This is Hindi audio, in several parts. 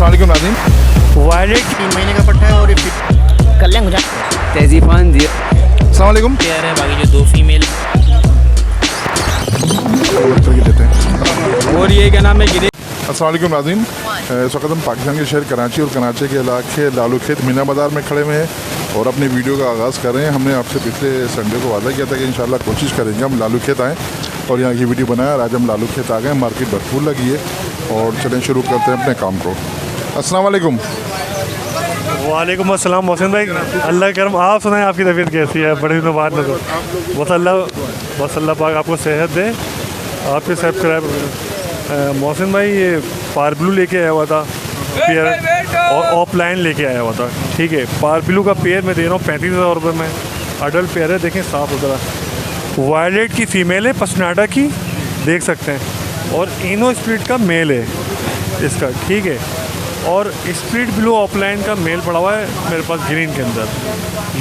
अस्सलाम वालेकुम नाज़रीन। वायलेट 3 महीने का पट्टा है और कल्याण गुजरात तेजीफान जी अस्सलाम वालेकुम। पेयर है, बाकी जो 2 फीमेल देते हैं। और ये क्या नाम है गिरे। अस्सलाम वालेकुम नाज़रीन। इस वक्त हम पाकिस्तान के शहर कराची और कराची के इलाके लालू खेत मीना बाज़ार में खड़े हुए हैं और अपनी वीडियो का आगाज़ कर रहे हैं। हमने आपसे पिछले संडे को वादा किया था कि इंशाल्लाह कोशिश करेंगे हम लालू खेत आएँ और यहाँ की वीडियो बनाएं। और आज हम लालू खेत आ गए, मार्केट भरपूर लगी है और चलें शुरू करते हैं अपने काम को। अस्सलाम वालेकुम। वालेकुम अस्सलाम मोहसिन भाई, अल्लाह करम। आप सुनाएं, आपकी तबीयत कैसी है? बड़े दिनों बाद नजर। बस अल्लाह पाक आपको सेहत दे, आपके सब्सक्राइब। मोहसिन भाई ये पार ब्लू लेके आया हुआ था पेयर और ऑफलाइन लेके आया हुआ था, ठीक है। पार ब्लू का पेयर मैं दे रहा हूँ 35,000 रुपये में। अडल्ट पेयर है, देखें साफ सुथरा। वायलेट की फ़ीमेल है, पसनाडा की, देख सकते हैं। और इनो स्प्लिट का मेल है इसका, ठीक है। और स्प्लिट ब्लू ऑफलाइन का मेल पड़ा हुआ है मेरे पास ग्रीन के अंदर।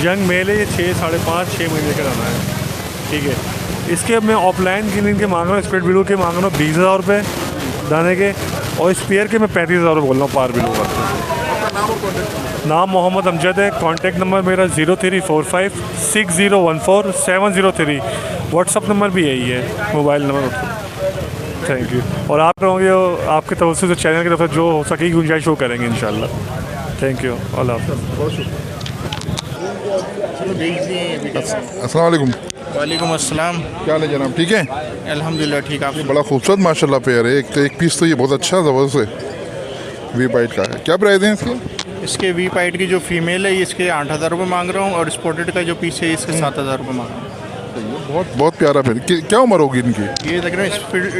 यंग मेल है, ये 6, 5.5, 6 महीने का रहना है, ठीक है। इसके मैं ऑफलाइन ग्रीन के मांग रहा हूँ, स्प्लिट ब्लू के मांग रहा हूँ 20,000 रुपये दाने के, और स्पेयर के मैं 35,000 रुपये बोल रहा हूँ पार ब्लू का। नाम मोहम्मद अमजद है। कॉन्टैक्ट नंबर मेरा 0345 6014 703। व्हाट्सअप नंबर भी यही है, मोबाइल नंबर। Thank you. और आप रहोगे आपके तरफ से चैनल की तरफ से जो हो सकेगी गुंजाइश वो करेंगे इंशाल्लाह। Thank you. अल्लाह हाफ़िज़। अस्सलाम वालेकुम। वालेकुम अस्सलाम। क्या हाल है जनाब, ठीक है? अल्हम्दुलिल्लाह ठीक। आप बड़ा खूबसूरत माशाल्लाह पेयर है। एक पीस तो ये बहुत अच्छा ज़बरदस्त है, वी पाइट का है। क्या प्राइस है इसके? इसके वी पाइट की जो फीमेल है इसके 8,000 रुपये मांग रहा हूँ, और स्पॉटेड का जो पीस है इसके 7,000 रुपये मांग रहा हूँ। बहुत प्यारा पेयर। क्या उम्र होगी इनकी? ये तकरीबन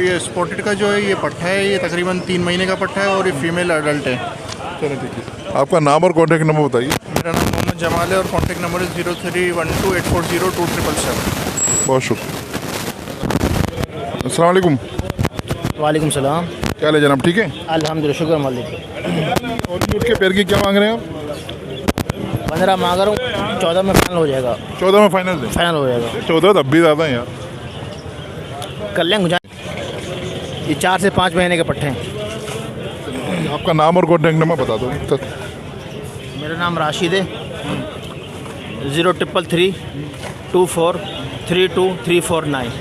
ये स्पॉटेड का जो है ये पट्टा है, ये तकरीबन 3 महीने का पट्टा है और ये फीमेल अडल्ट है। चलो ठीक है। आपका नाम और कॉन्टैक्ट नंबर बताइए। मेरा नाम मोहम्मद जमाल है और कॉन्टैक्ट नंबर है 0312840277। बहुत शुक्रिया। अस्सलाम वालेकुम। वालेकुम सलाम। क्या हाल है जनाब, ठीक है? अल्हम्दुलिल्लाह, शुक्र मालिक। हॉलीवुड के पेयर की क्या मांग रहे हैं आप? 15 मांग रहा हूँ, 14 में फाइनल हो जाएगा। 14 में फाइनल है? फाइनल हो जाएगा। 14 तब भी ज़्यादा है यार। कल्याण गुजरात, ये 4 से 5 महीने के पट्टे हैं। आपका नाम और कॉन्टैक्ट नंबर बता दो। मेरा नाम राशिद है। 0333 24 32349।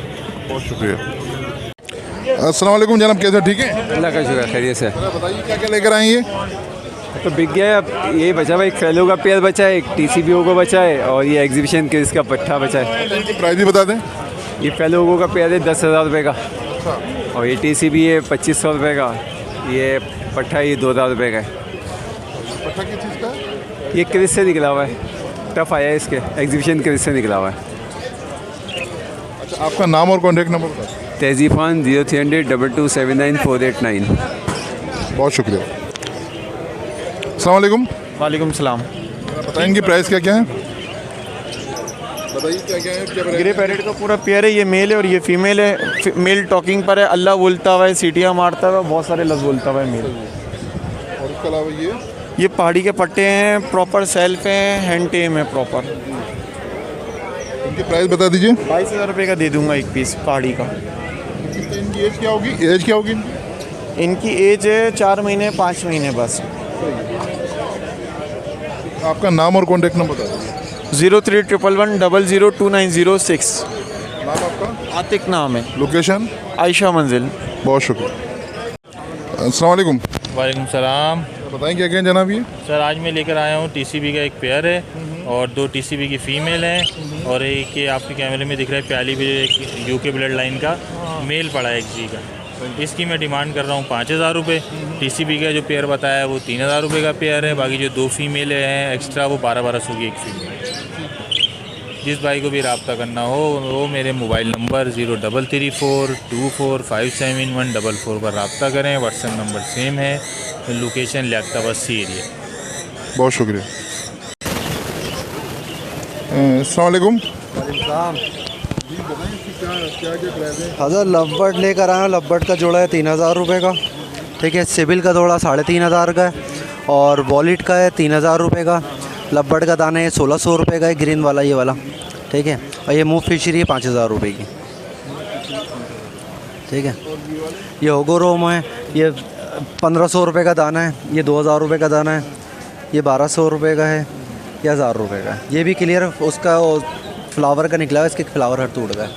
बहुत शुक्रिया। अस्सलाम वालेकुम जनाब, कैसे, ठीक है? अल्लाह का शुक्र, खैरियत से। बताइए क्या क्या लेकर आए ये? तो बिक गया है। अब ये बचा हुआ एक फैलो का पेयर बचा है, एक TCBO को बचा है, और ये एग्जीबिशन के इसका पट्टा बचा है। इनकी प्राइस भी बता दें। ये फैलो का पेयर है 10,000 रुपये का, और ये TCB है 2,500 रुपये का। ये पट्टा ये 2,000 रुपये का है। पट्टा किस चीज़ का है? ये क्रिस से निकला हुआ है, टफ आया है इसके, एग्जीबिशन क्रिस से निकला हुआ है। अच्छा, आपका नाम और कॉन्टैक्ट नंबर बता दें। तेजीफान 0300 2279 489। बहुत शुक्रिया। अस्सलाम वालेकुम। वालेकुम सलाम। बताएं इनकी प्राइस क्या क्या है? बताइए क्या क्या है, क्या प्राइस? ग्रे पैरेट का पूरा पेयर है, ये मेल है और ये फीमेल है। मेल टॉकिंग पर है, अल्लाह बोलता हुआ है, सीटियाँ मारता हुआ, बहुत सारे लफ्ज़ बोलता हुआ है मेल। और इसके अलावा ये पहाड़ी के पट्टे हैं, प्रॉपर सेल्फ हैं, हैंड टेम है प्रॉपर। इनकी प्राइस बता दीजिए। 22,000 रुपये का दे दूंगा एक पीस पहाड़ी का। इनकी एज क्या होगी? एज क्या होगी इनकी? इनकी एज है 4 महीने 5 महीने बस। आपका नाम और कॉन्टैक्ट नंबर बता दीजिए। 0311 002906। नाम आपका? आतिक नाम है। लोकेशन? आयशा मंजिल। बहुत शुक्रिया। अस्सलाम वालेकुम। वालेकुम सलाम। बताएं क्या क्या है जनाब ये? सर आज मैं लेकर आया हूँ TCB का एक पेयर है और 2 TCB की फ़ीमेल हैं, और एक ये आपके कैमरे में दिख रहा है प्याली भी, एक UK ब्लड लाइन का मेल पड़ा है XG का। इसकी मैं डिमांड कर रहा हूँ 5,000 रुपये। TCB का जो पेयर बताया है वो 3,000 रुपये का पेयर है। बाकी जो 2 फीमेल हैं एक्स्ट्रा वो 1200 की एक फीमेल। जिस भाई को भी रब्ता करना हो वो मेरे मोबाइल नंबर 0334 2457 144 पर रब्ता करें। व्हाट्सएप नंबर सेम है। लोकेशन लियाकताबाद सी एरिया। बहुत शुक्रिया। अस्सलाम वालेकुम। हज़र लव्बर्ड लेकर आया हूँ। लव्बर्ड का जोड़ा है 3,000 रुपये का, ठीक है। सिबिल का जोड़ा 3,500 का है, और वॉलेट का है 3,000 रुपये का। लव्बर्ड का दाना है 1,600 रुपये का है, ग्रीन वाला ये वाला, ठीक है। और ये मूव फिशरी है 5,000 रुपये की, ठीक है। ये होगोरोम है, ये 1500 रुपये का दाना है, ये 2000 रुपये का दाना है, ये 1200 रुपये का है, ये 1000 रुपये का है। ये भी क्लियर उसका फ्लावर का निकला है, इसके फ्लावर हर टूट गया।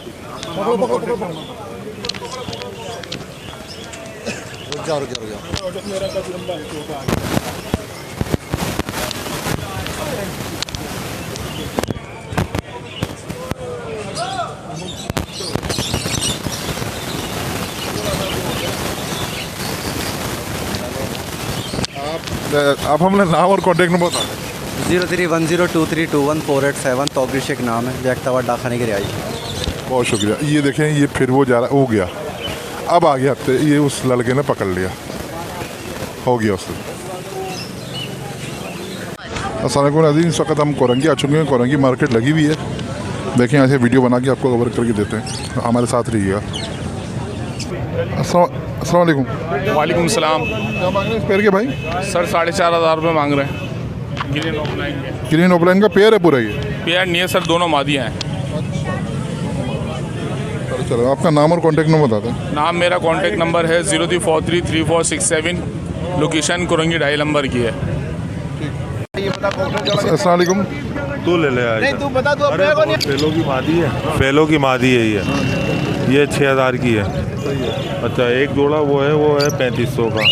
आप हमें नाम और कॉन्टेक्ट नंबर बता दें। 0310232148 तौबीर शेख नाम है, जैकताबाद डाखाने की रिहाई। बहुत शुक्रिया। ये देखें, ये फिर वो जा रहा, हो गया, अब आ गया, ये उस लड़के ने पकड़ लिया, हो गया उससे। अस्सलाम वालेकुम नाज़रीन, इस वक्त हम कोरंगी आ चुके हैं। कोरंगी मार्केट लगी हुई है, देखें ऐसे वीडियो बना के आपको कवर करके देते हैं, हमारे साथ रहिएगा। अस्सलाम वालेकुम। वालेकुम सलाम। क्या मांग रहे हैं इस पेड़ के भाई? सर 4500 रुपये मांग रहे हैं। ग्रीन ऑफलाइन के, ग्रीन ऑफलाइन का पेड़ है पूरा ये? पेयर नहीं है सर, दोनों मादियाँ हैं। चलो आपका नाम और कॉन्टेक्ट नंबर बता दें। नाम मेरा कॉन्टेक्ट नंबर है 03433467, लोकेशन कोरंगी 2.5 नंबर की है। अस्सलाम वालेकुम। तू ले ले आज। नहीं तू बता, तू अपने को नहीं। फेलो की मादी है, फेलो की मादी है ये 6000 की है। अच्छा, एक जोड़ा वो है 3500 का।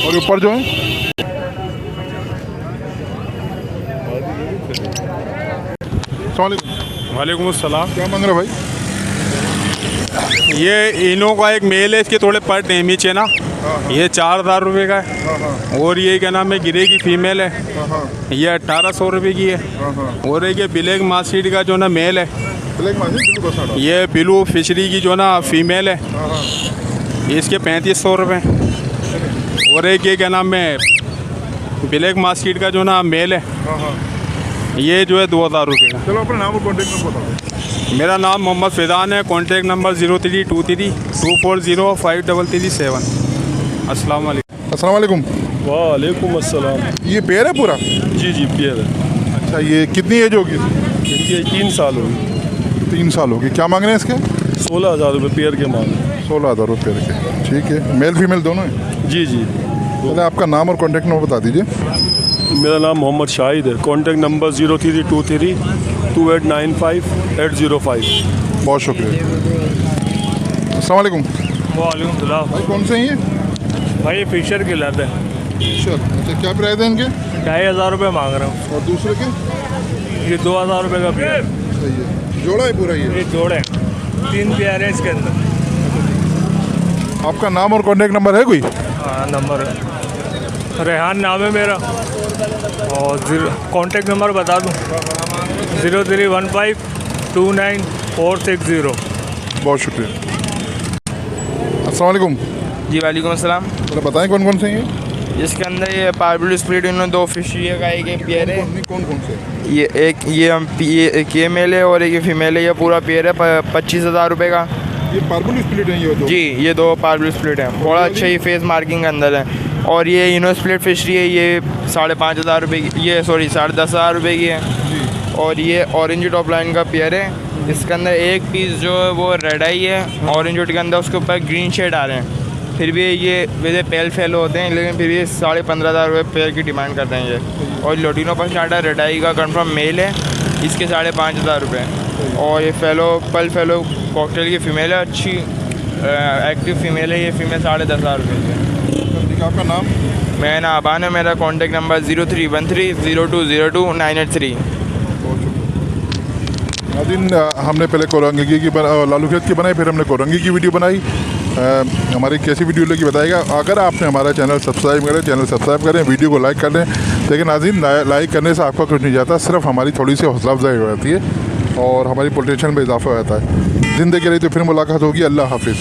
और ऊपर जो है वालेकुम अस्सलाम। क्या मांग रहे भाई? ये इनो का एक मेल है, इसके थोड़े पर डैमेज है ना, ये 4000 रुपये का है। और ये क्या नाम है, गिरे की फीमेल है, ये 1800 रुपये की है। और एक ये ब्लैक मार्कशीट का जो ना मेल है, ये ब्लू फिशरी की जो ना फीमेल है, इसके 3500 रुपये। और एक ये क्या नाम है, ब्लैक मार्कशीट का जो ना मेल है, ये जो है 2000 रुपये का। चलो अपना नाम और कॉन्टेक्ट नंबर बता दें। मेरा नाम मोहम्मद फ़ैज़ान है, कॉन्टेक्ट नंबर 032324053337। अस्सलाम वालेकुम। अस्सलाम वालेकुम। वालेकुम अस्सलाम। ये पेड़ है पूरा? जी पेयर है। अच्छा, ये कितनी एज होगी? इनकी 3 साल होगी। 3 साल होगी। क्या मांग रहे हैं इसके? 16000 रुपये पेयर के मांग। 16000 रुपये पेड़ के, ठीक है। मेल फीमेल दोनों है? जी। पहले आपका नाम और कॉन्टेक्ट नंबर बता दीजिए। मेरा नाम मोहम्मद शाहिद है, कॉन्टेक्ट नंबर 0323289505। बहुत शुक्रिया। अस्सलाम वालेकुम। वालेकुम सलाम। भाई कौन से हैं ये? भाई ये फिशर के लाते हैं। फिशर, अच्छा क्या प्राइस है इनके? 2500 रुपये मांग रहा हूँ। और दूसरे के? ये 2000 रुपये का पेयर। सही है, जोड़ा है पूरा ये? ये जोड़े 3 पेयर है इसके अंदर। आपका नाम और कॉन्टेक्ट नंबर है कोई? हाँ, नंबर है, रेहान नाम है मेरा। और कॉन्टेक्ट नंबर बता दूँ, 0315294660। बहुत शुक्रिया। अस्सलाम वालेकुम। जी वालेकुम अस्सलाम। चलो बताएं कौन कौन से हैं ये? जिसके अंदर ये पार्बल स्प्लिट इन्होंने 2 फिशरी का एक पेयर है। कौन से? ये एक ये मेल है और एक ये फीमेल है। ये पूरा पेयर है 25000 रुपये का। ये पार्बल स्प्लिट है ये दो? जी, ये 2 पार्बल स्प्लिट हैं, बड़ा अच्छा ये फेस मार्किंग के अंदर है। और ये इनो स्प्लिट फिशरी है, ये 5500 रुपये की, ये सॉरी 10,500 रुपये की है। और ये ऑरेंज टॉप लाइन का पेयर है, इसके अंदर एक पीस जो है वो रेड आई है, ऑरेंज के अंदर उसके ऊपर ग्रीन शेड आ रहे हैं। फिर भी ये वैसे पेल फेल होते हैं, लेकिन फिर ये 15,500 रुपये पेयर की डिमांड करते हैं ये। और लोटिनो पर स्टार्टर रेड आई का कंफर्म मेल है, इसके 5500 रुपये। और ये पल फेलो कॉकटेल की फ़ीमेल है, अच्छी एक्टिव फीमेल है, ये फीमेल 10,500 रुपये की। आपका नाम? मेरा नाम अबान है, मेरा कॉन्टेक्ट नंबर 0313020298 दिन हमने पहले कोरंगी की लालू खेत की बनाई, फिर हमने कोरंगी की वीडियो बनाई। हमारी कैसी वीडियो लगी बताएगा। अगर आपने हमारा चैनल सब्सक्राइब करें, करें, वीडियो को लाइक कर लें। लेकिन नाज़रीन, लाइक करने से आपका कुछ नहीं जाता, सिर्फ हमारी थोड़ी सी हौसला अफजाई हो जाती है और हमारी पोटेंशियल में इजाफा हो जाता है। ज़िंदगी रही तो फिर मुलाकात होगी। अल्लाह हाफिज़।